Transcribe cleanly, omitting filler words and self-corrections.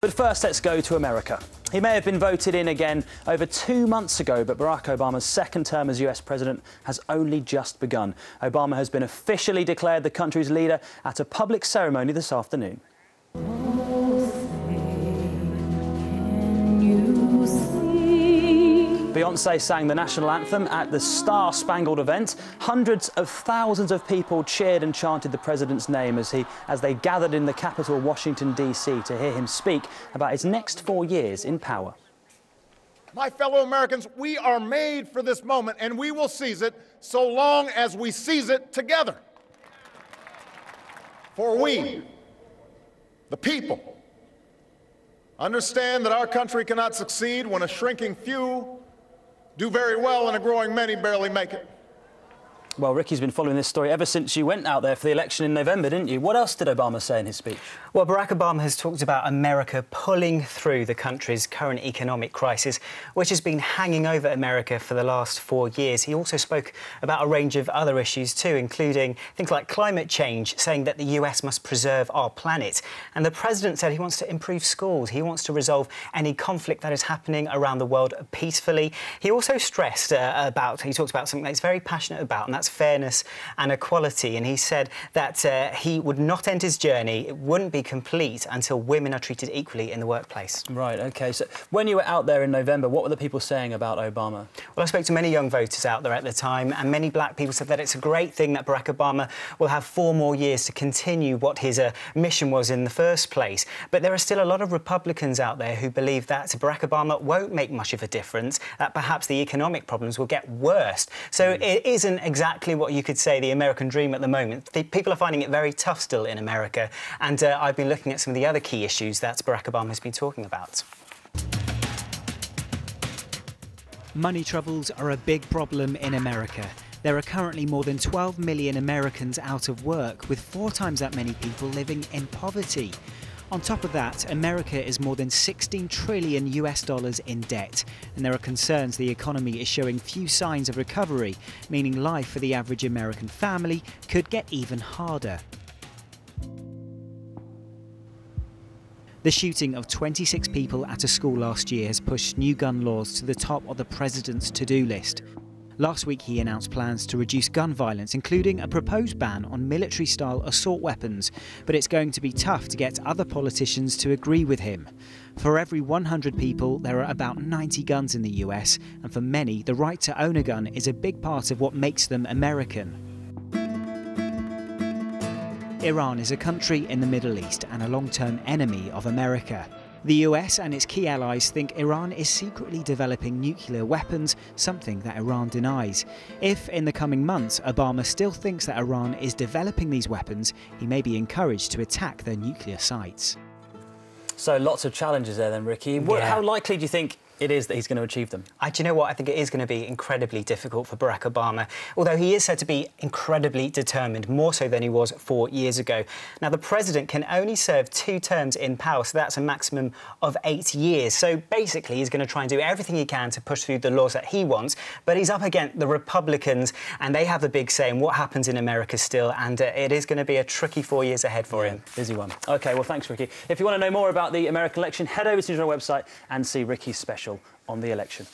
But first, let's go to America. He may have been voted in again over 2 months ago, but Barack Obama's second term as US president has only just begun. Obama has been officially declared the country's leader at a public ceremony this afternoon. Beyoncé sang the national anthem at the star-spangled event. Hundreds of thousands of people cheered and chanted the president's name as they gathered in the capital, Washington, D.C., to hear him speak about his next 4 years in power. My fellow Americans, we are made for this moment, and we will seize it so long as we seize it together. For we, the people, understand that our country cannot succeed when a shrinking few do very well and a growing many barely make it. Well, Ricky's been following this story ever since you went out there for the election in November, didn't you? What else did Obama say in his speech? Well, Barack Obama has talked about America pulling through the country's current economic crisis, which has been hanging over America for the last 4 years. He also spoke about a range of other issues too, including things like climate change, saying that the US must preserve our planet. And the president said he wants to improve schools. He wants to resolve any conflict that is happening around the world peacefully. He also stressed he talked about something that he's very passionate about, and that's fairness and equality. And he said that he would not end his journey, it wouldn't be complete until women are treated equally in the workplace. Right, OK. So when you were out there in November, what were the people saying about Obama? Well, I spoke to many young voters out there at the time, and many black people said that it's a great thing that Barack Obama will have 4 more years to continue what his mission was in the first place. But there are still a lot of Republicans out there who believe that Barack Obama won't make much of a difference, that perhaps the economic problems will get worse. So it isn't exactly what you could say the American dream at the moment. People are finding it very tough still in America, and I've been looking at some of the other key issues that Barack Obama has been talking about. Money troubles are a big problem in America. There are currently more than 12 million Americans out of work, with 4 times that many people living in poverty. On top of that, America is more than 16 trillion US dollars in debt, and there are concerns the economy is showing few signs of recovery, meaning life for the average American family could get even harder. The shooting of 26 people at a school last year has pushed new gun laws to the top of the president's to-do list. Last week he announced plans to reduce gun violence, including a proposed ban on military-style assault weapons, but it's going to be tough to get other politicians to agree with him. For every 100 people, there are about 90 guns in the US, and for many, the right to own a gun is a big part of what makes them American. Iran is a country in the Middle East and a long-term enemy of America. The US and its key allies think Iran is secretly developing nuclear weapons, something that Iran denies. If, in the coming months, Obama still thinks that Iran is developing these weapons, he may be encouraged to attack their nuclear sites. So lots of challenges there then, Ricky. How likely do you think it is that he's going to achieve them? Do you know what? I think it is going to be incredibly difficult for Barack Obama, although he is said to be incredibly determined, more so than he was 4 years ago. Now, the president can only serve 2 terms in power, so that's a maximum of 8 years. So basically, he's going to try and do everything he can to push through the laws that he wants, but he's up against the Republicans, and they have the big say in what happens in America still, and it is going to be a tricky 4 years ahead for him. Busy one. OK, well, thanks, Ricky. If you want to know more about the American election, head over to our website and see Ricky's special on the election.